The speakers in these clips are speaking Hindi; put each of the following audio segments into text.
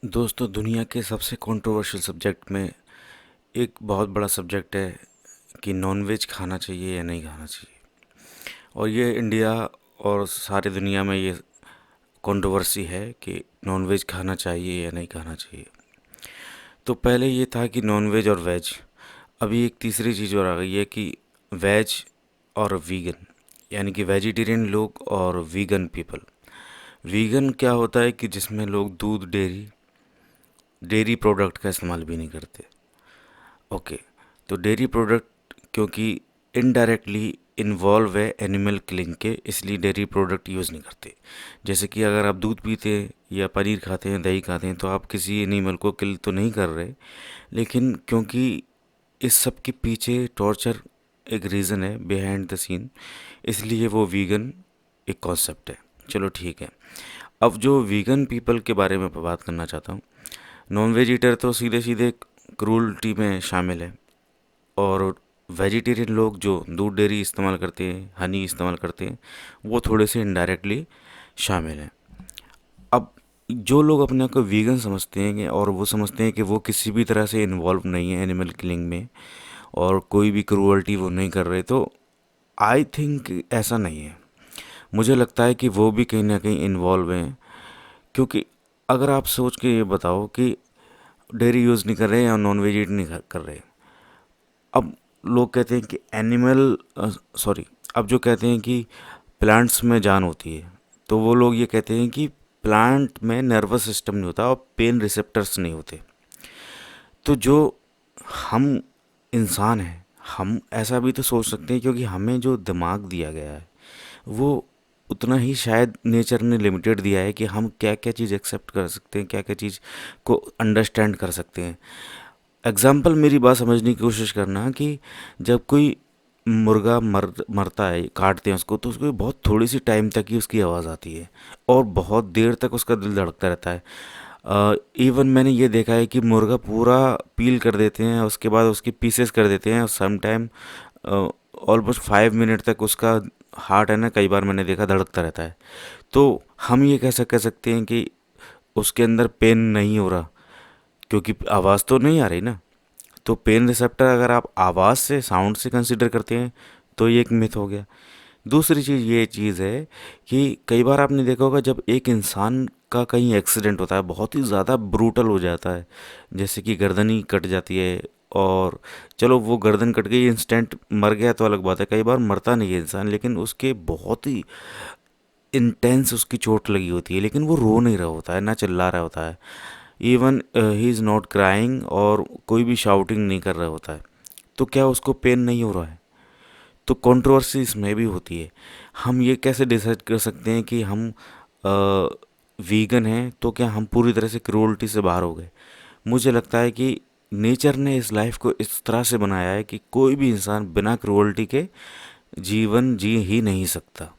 दोस्तों, दुनिया के सबसे कंट्रोवर्शियल सब्जेक्ट में एक बहुत बड़ा सब्जेक्ट है कि नॉनवेज खाना चाहिए या नहीं खाना चाहिए। और ये इंडिया और सारी दुनिया में ये कंट्रोवर्सी है कि नॉनवेज खाना चाहिए या नहीं खाना चाहिए। तो पहले ये था कि नॉनवेज और वेज। अभी एक तीसरी चीज़ और आ गई है कि वेज और वीगन, यानी कि वेजिटेरियन लोग और वीगन पीपल। वीगन क्या होता है कि जिसमें लोग दूध, डेयरी डेयरी प्रोडक्ट का इस्तेमाल भी नहीं करते। ओके। तो डेयरी प्रोडक्ट क्योंकि इनडायरेक्टली इन्वॉल्व है एनिमल किलिंग के, इसलिए डेयरी प्रोडक्ट यूज़ नहीं करते। जैसे कि अगर आप दूध पीते हैं या पनीर खाते हैं, दही खाते हैं, तो आप किसी एनिमल को किल तो नहीं कर रहे, लेकिन क्योंकि इस सब के पीछे टॉर्चर एक रीज़न है बिहाइंड द सीन, इसलिए वो वीगन एक कॉन्सेप्ट है। चलो ठीक है। अब जो वीगन पीपल के बारे में बात करना चाहता हूँ। नॉन वेज ईटर तो सीधे सीधे क्रूरल्टी में शामिल है, और वेजिटेरियन लोग जो दूध, डेयरी इस्तेमाल करते हैं, हनी इस्तेमाल करते हैं, वो थोड़े से इनडायरेक्टली शामिल हैं। अब जो लोग अपने आप को वीगन समझते हैं और वो समझते हैं कि वो किसी भी तरह से इन्वॉल्व नहीं है एनिमल किलिंग में और कोई भी क्रूअल्टी वो नहीं कर रहे, तो आई थिंक ऐसा नहीं है। मुझे लगता है कि वो भी कहीं ना कहीं इन्वॉल्व हैं, क्योंकि अगर आप सोच के ये बताओ कि डेयरी यूज़ नहीं कर रहे हैं या नॉन वेज ईट नहीं कर रहे। अब लोग कहते हैं कि एनिमल सॉरी अब जो कहते हैं कि प्लांट्स में जान होती है, तो वो लोग ये कहते हैं कि प्लांट में नर्वस सिस्टम नहीं होता और पेन रिसेप्टर्स नहीं होते। तो जो हम इंसान हैं, हम ऐसा भी तो सोच सकते हैं, क्योंकि हमें जो दिमाग दिया गया है वो उतना ही शायद नेचर ने लिमिटेड दिया है कि हम क्या क्या चीज़ एक्सेप्ट कर सकते हैं, क्या क्या चीज़ को अंडरस्टैंड कर सकते हैं। एग्जाम्पल, मेरी बात समझने की कोशिश करना कि जब कोई मुर्गा मरता है, काटते हैं उसको, तो उसको बहुत थोड़ी सी टाइम तक ही उसकी आवाज़ आती है और बहुत देर तक उसका दिल धड़कता रहता है। इवन मैंने ये देखा है कि मुर्गा पूरा पील कर देते हैं, उसके बाद उसकी पीसेस कर देते हैं, और सम टाइम ऑलमोस्ट 5 मिनट तक उसका हार्ट है ना, कई बार मैंने देखा धड़कता रहता है। तो हम ये कैसे कह सकते हैं कि उसके अंदर पेन नहीं हो रहा, क्योंकि आवाज़ तो नहीं आ रही ना। तो पेन रिसेप्टर अगर आप आवाज़ से, साउंड से कंसिडर करते हैं, तो ये एक मिथ हो गया। दूसरी चीज़ ये चीज़ है कि कई बार आपने देखा होगा जब एक इंसान का कहीं एक्सीडेंट होता है, बहुत ही ज़्यादा ब्रूटल हो जाता है, जैसे कि गर्दन ही कट जाती है, और चलो वो गर्दन कट गई, इंस्टेंट मर गया तो अलग बात है, कई बार मरता नहीं है इंसान, लेकिन उसके बहुत ही इंटेंस उसकी चोट लगी होती है, लेकिन वो रो नहीं रहा होता है, ना चिल्ला रहा होता है। Even he is not crying, और कोई भी शाउटिंग नहीं कर रहा होता है। तो क्या उसको पेन नहीं हो रहा है? तो कंट्रोवर्सी इसमें भी होती है। हम ये कैसे डिसाइड कर सकते हैं कि हम वीगन हैं तो क्या हम पूरी तरह से क्रूरल्टी से बाहर हो गए? मुझे लगता है कि नेचर ने इस लाइफ को इस तरह से बनाया है कि कोई भी इंसान बिना क्रूरल्टी के जीवन जी ही नहीं सकता।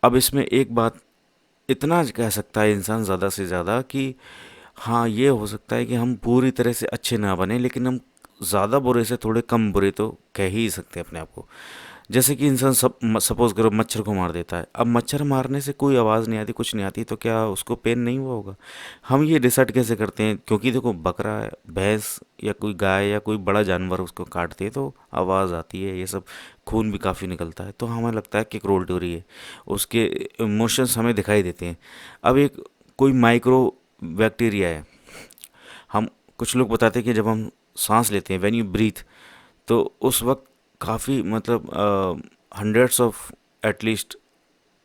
अब इसमें एक बात इतना कह सकता है इंसान ज़्यादा से ज़्यादा कि हाँ, ये हो सकता है कि हम पूरी तरह से अच्छे ना बने, लेकिन हम ज़्यादा बुरे से थोड़े कम बुरे तो कह ही सकते हैं अपने आप को। जैसे कि इंसान सब सपोज करो मच्छर को मार देता है, अब मच्छर मारने से कोई आवाज़ नहीं आती, कुछ नहीं आती, तो क्या उसको पेन नहीं हुआ होगा? हम ये डिसाइड कैसे करते हैं? क्योंकि देखो, बकरा, भैंस या कोई गाय या कोई बड़ा जानवर उसको काटते हैं तो आवाज़ आती है, ये सब खून भी काफ़ी निकलता है, तो हमें लगता है कि क्रोल्टी हो रही है, उसके इमोशंस हमें दिखाई देते हैं। अब एक कोई माइक्रो बैक्टीरिया है, हम कुछ लोग बताते हैं कि जब हम सांस लेते हैं, व्हेन यू ब्रीथ, तो उस वक्त काफ़ी मतलब hundreds of at least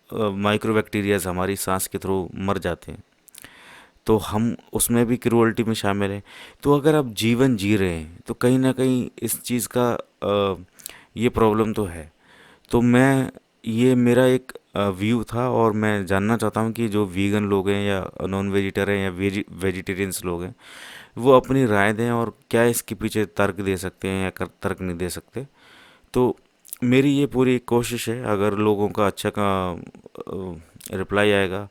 micro bacterias हमारी सांस के थ्रू मर जाते हैं, तो हम उसमें भी क्रूअल्टी में शामिल हैं। तो अगर आप जीवन जी रहे हैं तो कहीं ना कहीं इस चीज़ का ये प्रॉब्लम तो है। तो मैं, ये मेरा एक व्यू था, और मैं जानना चाहता हूँ कि जो वीगन लोग हैं या नॉन वेजिटेरियन या वेजिटेरियंस लोग हैं, वो अपनी राय दें और क्या इसके पीछे तर्क दे सकते हैं या तर्क नहीं दे सकते। तो मेरी ये पूरी कोशिश है, अगर लोगों का अच्छा का रिप्लाई आएगा,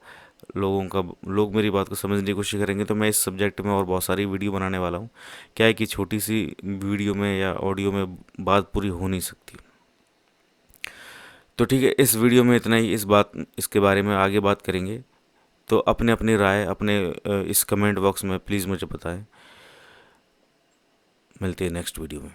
लोग मेरी बात को समझने की कोशिश करेंगे, तो मैं इस सब्जेक्ट में और बहुत सारी वीडियो बनाने वाला हूँ। क्या है कि छोटी सी वीडियो में या ऑडियो में बात पूरी हो नहीं सकती। तो ठीक है, इस वीडियो में इतना ही। इसके बारे में आगे बात करेंगे। तो अपने अपनी राय अपने इस कमेंट बॉक्स में प्लीज़ मुझे बताएं। मिलते हैं नेक्स्ट वीडियो में।